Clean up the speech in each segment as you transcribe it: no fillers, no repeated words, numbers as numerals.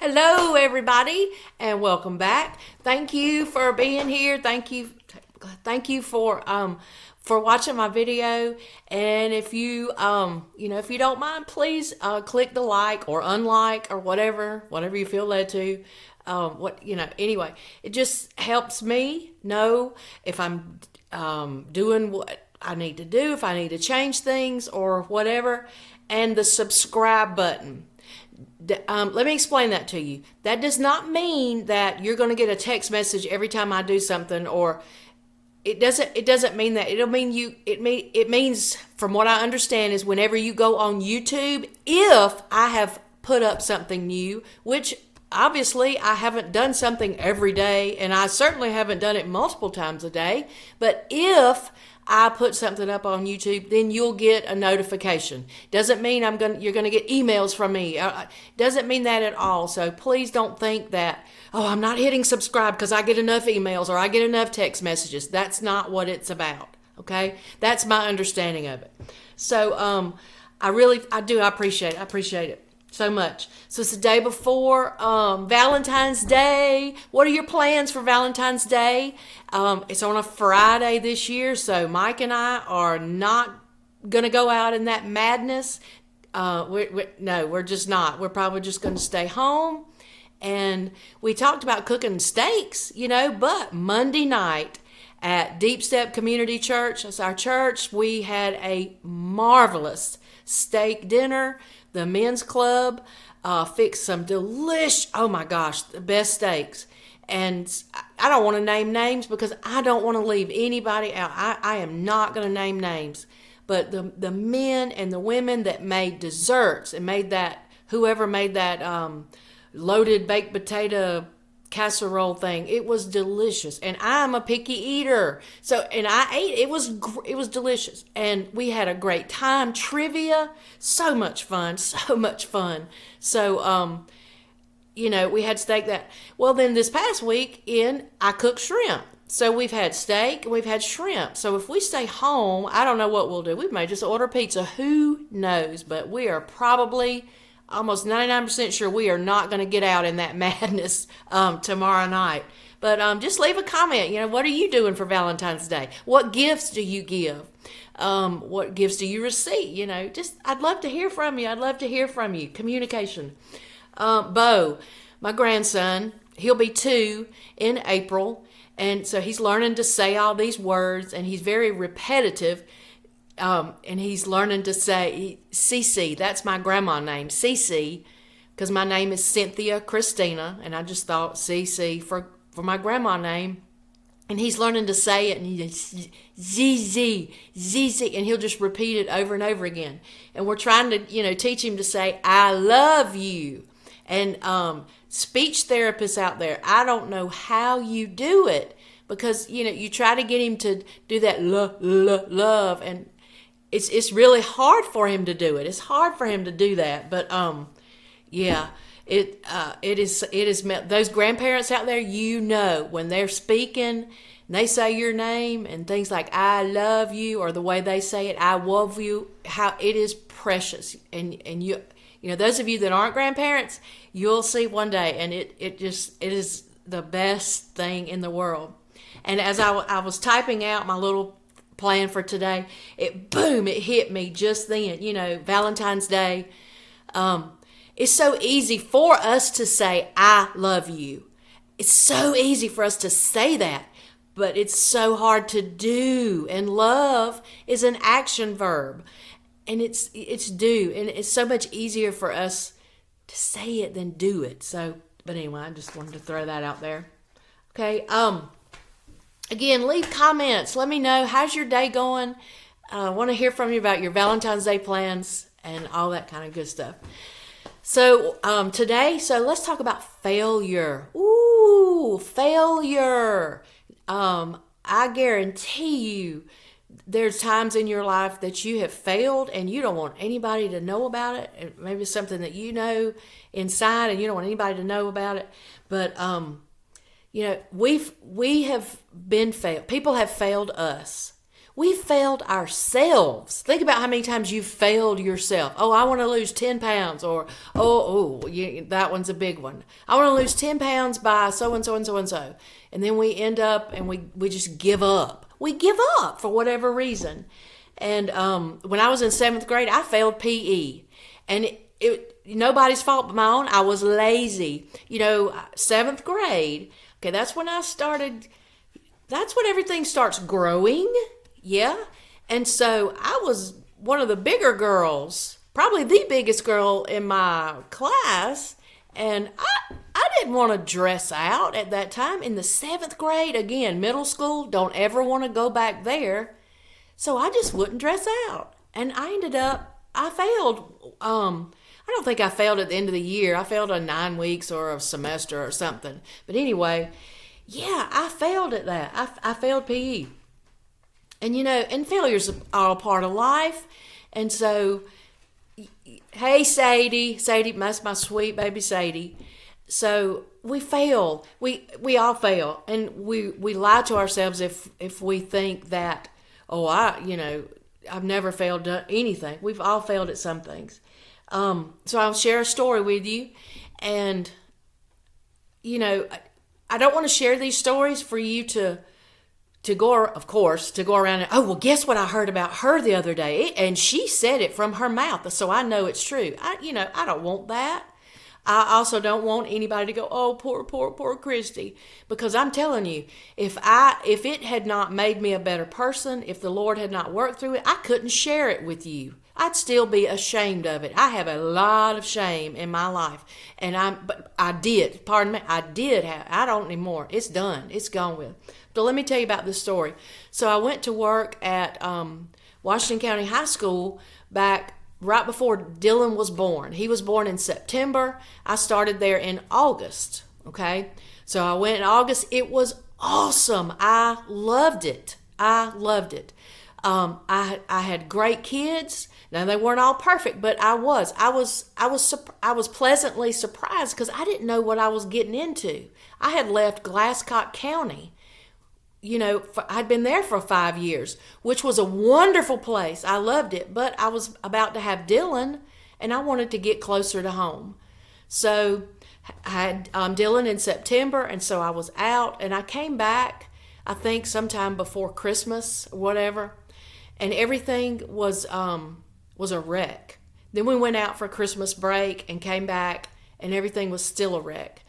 Hello, everybody, and welcome back. Thank you for being here. Thank you for watching my video. And if you if you don't mind, please click the like or unlike or whatever you feel led to. Anyway, it just helps me know if I'm doing what I need to do, if I need to change things or whatever. And the subscribe button. Let me explain that to you. That does not mean that you're going to get a text message every time I do something, or it doesn't mean that. It means, from what I understand, is whenever you go on YouTube, if I have put up something new, which obviously I haven't done something every day, and I certainly haven't done it multiple times a day, but if I put something up on YouTube, then you'll get a notification. Doesn't mean you're gonna get emails from me. Doesn't mean that at all. So please don't think that, oh, I'm not hitting subscribe because I get enough emails or I get enough text messages. That's not what it's about. Okay, that's my understanding of it. So I appreciate it so much. So it's the day before Valentine's Day. What are your plans for Valentine's Day? It's on a Friday this year, so Mike and I are not going to go out in that madness. No, we're just not. We're probably just going to stay home. And we talked about cooking steaks, but Monday night at Deep Step Community Church, that's our church, we had a marvelous steak dinner. The men's club fixed some oh my gosh, the best steaks. And I don't want to name names because I don't want to leave anybody out. I am not going to name names. But the men and the women that made desserts and whoever made that loaded baked potato casserole thing, it was delicious. And I'm a picky eater, and I ate it. Was delicious, and we had a great time. Trivia, so much fun. So we had steak. Then this past weekend I cooked shrimp. So we've had steak and we've had shrimp. So if we stay home, I don't know what we'll do. We may just order pizza. Who knows? But we are probably almost 99% sure we are not going to get out in that madness tomorrow night. But just leave a comment. What are you doing for Valentine's Day? What gifts do you give? What gifts do you receive? I'd love to hear from you. Communication. Bo, my grandson, he'll be 2 in April. And so he's learning to say all these words, and he's very repetitive. And he's learning to say Cece. That's my grandma name, Cece, because my name is Cynthia Christina, and I just thought Cece for my grandma name. And he's learning to say it, and he says ZZ, and he'll just repeat it over and over again. And we're trying to teach him to say I love you. And speech therapists out there, I don't know how you do it, because you try to get him to do that love, and it's really hard for him to do it. It's hard for him to do that, but it is those grandparents out there, when they're speaking and they say your name and things like I love you, or the way they say it, I love you, how it is precious. And those of you that aren't grandparents, you'll see one day, and it is the best thing in the world. And as I was typing out my little plan for today, it hit me just then. Valentine's Day, it's so easy for us to say I love you. It's so easy for us to say that, but it's so hard to do. And love is an action verb, and it's do, and it's so much easier for us to say it than do it. So, but anyway, I just wanted to throw that out there. Okay. Again, leave comments. Let me know, how's your day going? I want to hear from you about your Valentine's Day plans and all that kind of good stuff. So today, let's talk about failure. Ooh, failure. I guarantee you there's times in your life that you have failed and you don't want anybody to know about it. Maybe it's something that you know inside and you don't want anybody to know about it. But we have been failed. People have failed us. We failed ourselves. Think about how many times you failed yourself. Oh, I want to lose 10 pounds. Or, that one's a big one. I want to lose 10 pounds by so and so and so and so. And then we end up and we just give up. We give up for whatever reason. And when I was in 7th grade, I failed PE. And it nobody's fault but my own. I was lazy. 7th grade, okay, that's when everything starts growing. Yeah. And so I was one of the bigger girls, probably the biggest girl in my class. And I didn't want to dress out at that time in the 7th grade. Again, middle school, don't ever want to go back there. So I just wouldn't dress out. And I failed. I don't think I failed at the end of the year. I failed on 9 weeks or a semester or something. But anyway, yeah, I failed at that. I failed PE. And failure's all part of life. And so, hey, Sadie, that's my sweet baby Sadie. So we fail. We all fail. And we lie to ourselves if we think that, I've never failed anything. We've all failed at some things. So I'll share a story with you. And, I don't want to share these stories for you to go around and, oh, well, guess what I heard about her the other day? And she said it from her mouth, so I know it's true. I don't want that. I also don't want anybody to go, oh, poor Christy. Because I'm telling you, if it had not made me a better person, if the Lord had not worked through it, I couldn't share it with you. I'd still be ashamed of it. I have a lot of shame in my life. But I did have, I don't anymore. It's done. It's gone with. So let me tell you about this story. So I went to work at Washington County High School back right before Dylan was born. He was born in September. I started there in August. Okay. So I went in August. It was awesome. I loved it. I had great kids. Now they weren't all perfect, but I was pleasantly surprised because I didn't know what I was getting into. I had left Glasscock County. I'd been there for 5 years, which was a wonderful place. I loved it, but I was about to have Dylan, and I wanted to get closer to home. So I had Dylan in September, and so I was out, and I came back, I think sometime before Christmas or whatever, and everything was a wreck. Then we went out for Christmas break and came back, and everything was still a wreck.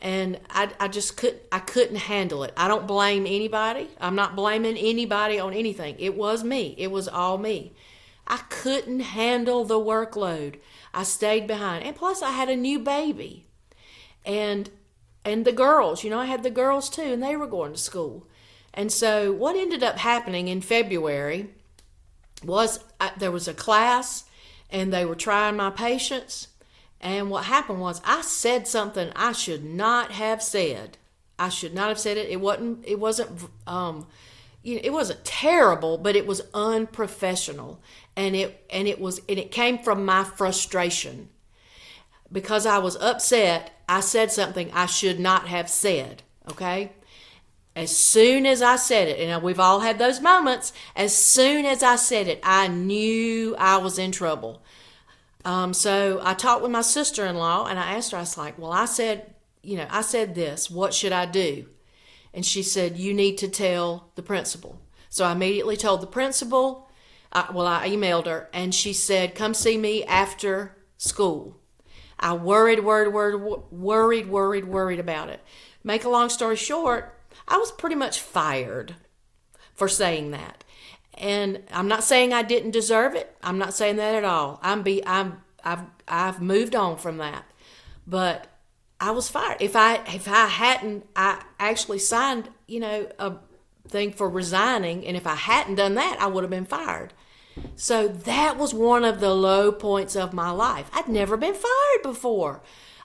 And I just couldn't handle it. I don't blame anybody. I'm not blaming anybody on anything. It was me. It was all me. I couldn't handle the workload. I stayed behind. And plus I had a new baby. And the girls, I had the girls too, and they were going to school. And so what ended up happening in February was there was a class and they were trying my patience. And what happened was I said something I should not have said. I should not have said it. It wasn't terrible, but it was unprofessional. And it came from my frustration. Because I was upset, I said something I should not have said. Okay? As soon as I said it, and we've all had those moments, as soon as I said it, I knew I was in trouble. So I talked with my sister-in-law and I asked her, I was like, well, I said this, what should I do? And she said, you need to tell the principal. So I immediately told the principal. I emailed her and she said, come see me after school. I worried about it. Make a long story short, I was pretty much fired for saying that. And I'm not saying I didn't deserve it. I'm not saying that at all. I've moved on from that. But I was fired. If I hadn't, I actually signed, a thing for resigning. And if I hadn't done that, I would have been fired. So that was one of the low points of my life. I'd never been fired before.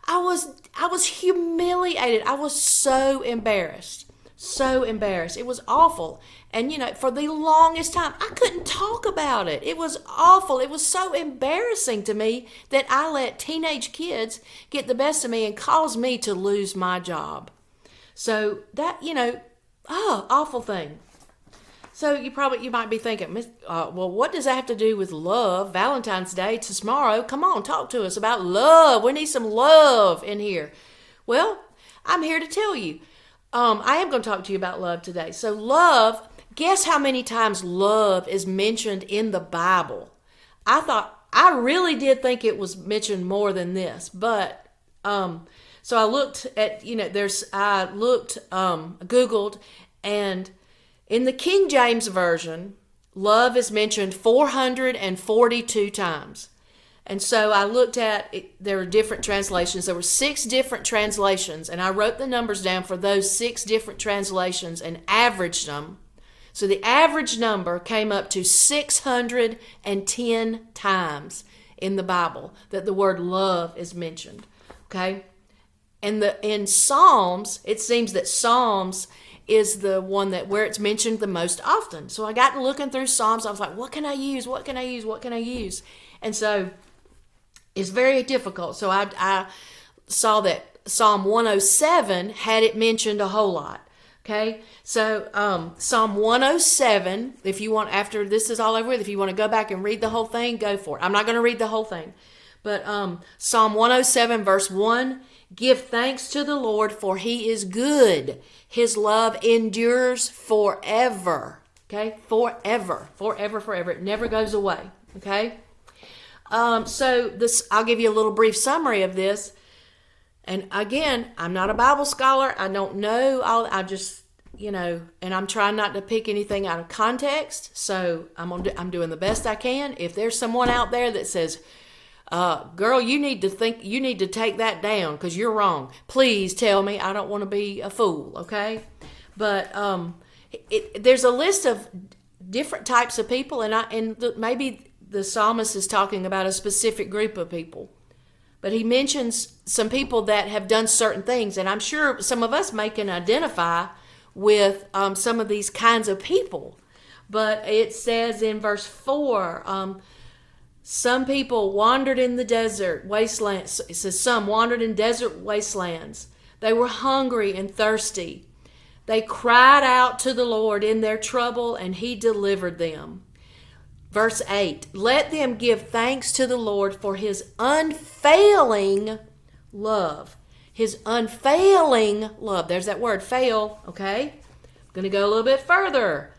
I was humiliated. I was so embarrassed. It was awful. And, for the longest time, I couldn't talk about it. It was awful. It was so embarrassing to me that I let teenage kids get the best of me and cause me to lose my job. So that, awful thing. So you might be thinking, well, what does that have to do with love? Valentine's Day to tomorrow. Come on, talk to us about love. We need some love in here. Well, I'm here to tell you. I am going to talk to you about love today. So love, guess how many times love is mentioned in the Bible? I really did think it was mentioned more than this, but so I looked at, Googled, and in the King James Version, love is mentioned 442 times. And so I looked at it, there were different translations. There were 6 different translations, and I wrote the numbers down for those 6 different translations and averaged them. So the average number came up to 610 times in the Bible that the word love is mentioned. Okay? And in Psalms, it seems that Psalms is the one that where it's mentioned the most often. So I got to looking through Psalms. I was like, what can I use? What can I use? What can I use? And so it's very difficult. So I saw that Psalm 107 had it mentioned a whole lot. Okay, so Psalm 107, if you want, after this is all over with, if you want to go back and read the whole thing, go for it. I'm not going to read the whole thing. But Psalm 107 verse 1, give thanks to the Lord, for he is good. His love endures forever. Okay, forever, forever, forever. It never goes away. Okay. So this, I'll give you a little brief summary of this. And again, I'm not a Bible scholar. I don't know. I just, and I'm trying not to pick anything out of context. So I'm doing the best I can. If there's someone out there that says, girl, you need to take that down because you're wrong, please tell me. I don't want to be a fool. Okay. But, there's a list of different types of people, and maybe the psalmist is talking about a specific group of people. But he mentions some people that have done certain things, and I'm sure some of us may can identify with some of these kinds of people. But it says in verse 4, some people wandered in the desert wastelands. It says some wandered in desert wastelands. They were hungry and thirsty. They cried out to the Lord in their trouble, and he delivered them. Verse 8, let them give thanks to the Lord for his unfailing love. His unfailing love. There's that word, fail, okay? I'm going to go a little bit further.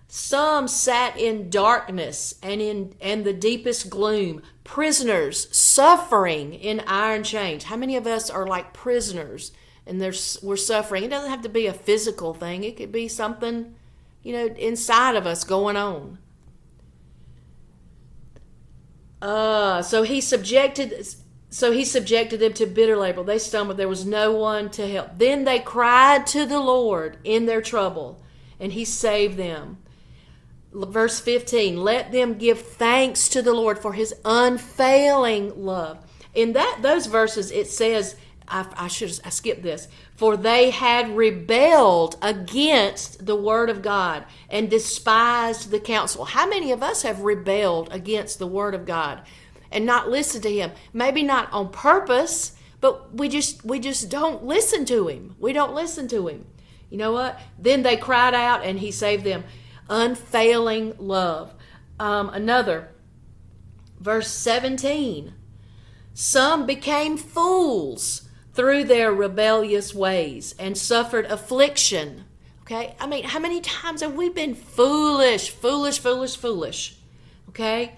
Some sat in darkness and the deepest gloom, prisoners suffering in iron chains. How many of us are like prisoners and we're suffering? It doesn't have to be a physical thing. It could be something, inside of us going on. So he subjected them to bitter labor. They stumbled. There was no one to help. Then they cried to the Lord in their trouble, and he saved them. Verse 15, let them give thanks to the Lord for his unfailing love. In those verses, it says, I skipped this. For they had rebelled against the word of God and despised the counsel. How many of us have rebelled against the word of God and not listened to him? Maybe not on purpose, but we just don't listen to him. We don't listen to him. You know what? Then they cried out and he saved them. Unfailing love. Another, verse 17. Some became fools through their rebellious ways and suffered affliction. Okay? I mean, how many times have we been foolish? Okay?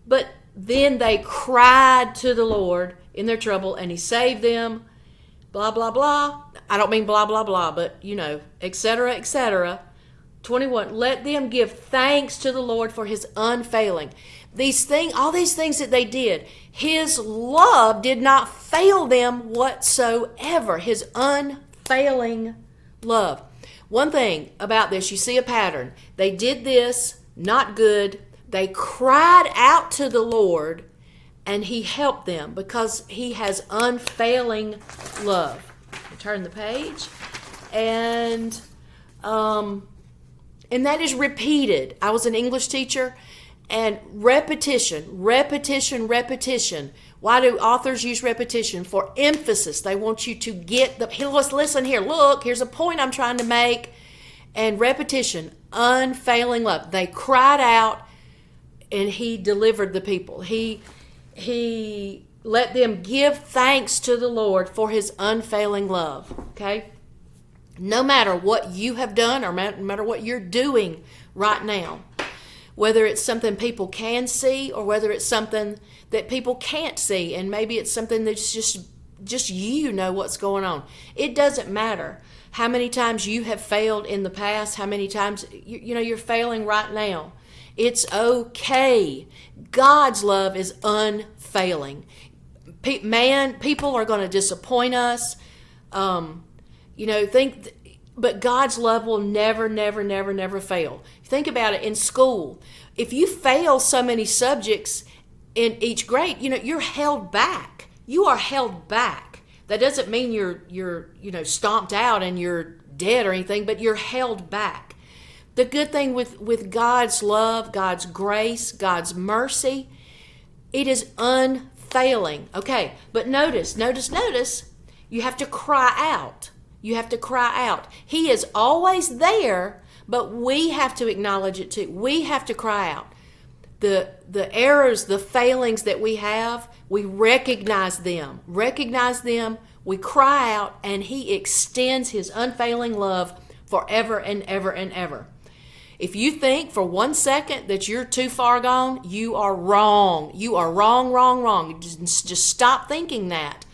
But then they cried to the Lord in their trouble, and he saved them. Blah, blah, blah. I don't mean blah, blah, blah, but, etc., etc. 21, let them give thanks to the Lord for his unfailing. All these things that they did, his love did not fail them whatsoever. His unfailing love. One thing about this, you see a pattern. They did this, not good. They cried out to the Lord, and he helped them because he has unfailing love. Turn the page. And that is repeated. I was an English teacher, and repetition. Why do authors use repetition? For emphasis. They want you to get listen here. Look, here's a point I'm trying to make. And repetition, unfailing love. They cried out, and he delivered the people. He let them give thanks to the Lord for his unfailing love. Okay? No matter what you have done, or no matter what you're doing right now, whether it's something people can see or whether it's something that people can't see, and maybe it's something that's just you know what's going on. It doesn't matter how many times you have failed in the past, how many times you're failing right now. It's okay. God's love is unfailing. People are going to disappoint us. But God's love will never, never, never, never fail. Think about it in school. If you fail so many subjects in each grade, you're held back. You are held back. That doesn't mean you're stomped out and you're dead or anything, but you're held back. The good thing with God's love, God's grace, God's mercy, it is unfailing. Okay, but notice, you have to cry out. You have to cry out. He is always there, but we have to acknowledge it too. We have to cry out. The errors, the failings that we have, we recognize them. We cry out, and he extends his unfailing love forever and ever and ever. If you think for 1 second that you're too far gone, you are wrong. You are wrong. Just stop thinking that.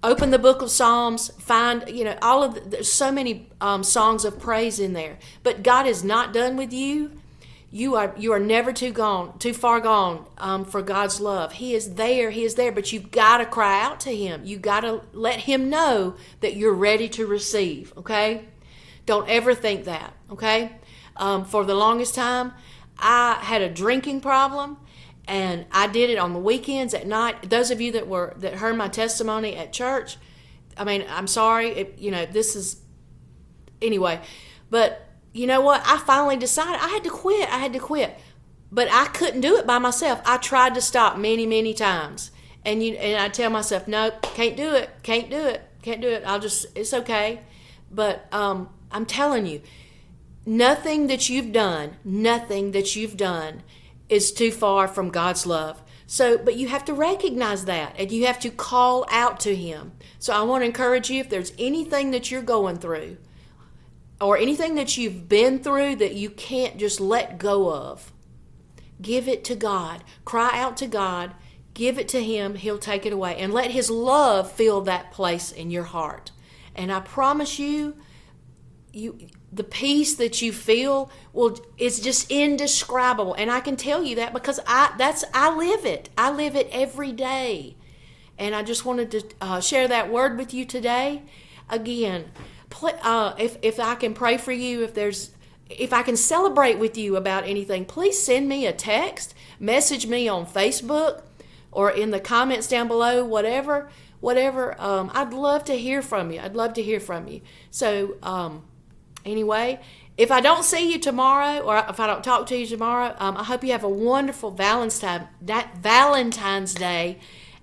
Open the book of Psalms, find, there's so many songs of praise in there. But God is not done with you. You are never too far gone for God's love. He is there, but you've got to cry out to him. You've got to let him know that you're ready to receive, okay? Don't ever think that, okay? For the longest time, I had a drinking problem. And I did it on the weekends at night. Those of you that heard my testimony at church, I'm sorry. Anyway. But you know what? I finally decided I had to quit. But I couldn't do it by myself. I tried to stop many, many times. And I tell myself, no, can't do it. It's okay. But I'm telling you, nothing that you've done is too far from God's love. But you have to recognize that, and you have to call out to him. So I want to encourage you, if there's anything that you're going through or anything that you've been through that you can't just let go of, give it to God. Cry out to God. Give it to him. He'll take it away. And let his love fill that place in your heart. And I promise you, the peace that you feel is just indescribable. And I can tell you that because I live it. I live it every day. And I just wanted to share that word with you today. Again, if I can pray for you, if I can celebrate with you about anything, please send me a text, message me on Facebook or in the comments down below, whatever. I'd love to hear from you. So, anyway, if I don't see you tomorrow, or if I don't talk to you tomorrow, I hope you have a wonderful Valentine's Day.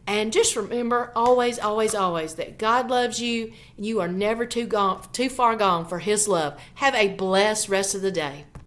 And just remember, always, always, always, that God loves you, and you are never too far gone for his love. Have a blessed rest of the day.